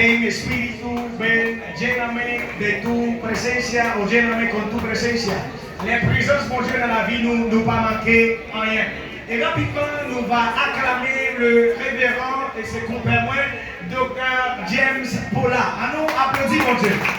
ven espíritu, ven, lléname de tu presencia o lléname con tu presencia. La présence de Dieu dans la vie nous pas manquer rien. Et rapidement, nous va acclamer le révérend et ses compères, Dr. James Paula. À nous applaudir, mon Dieu.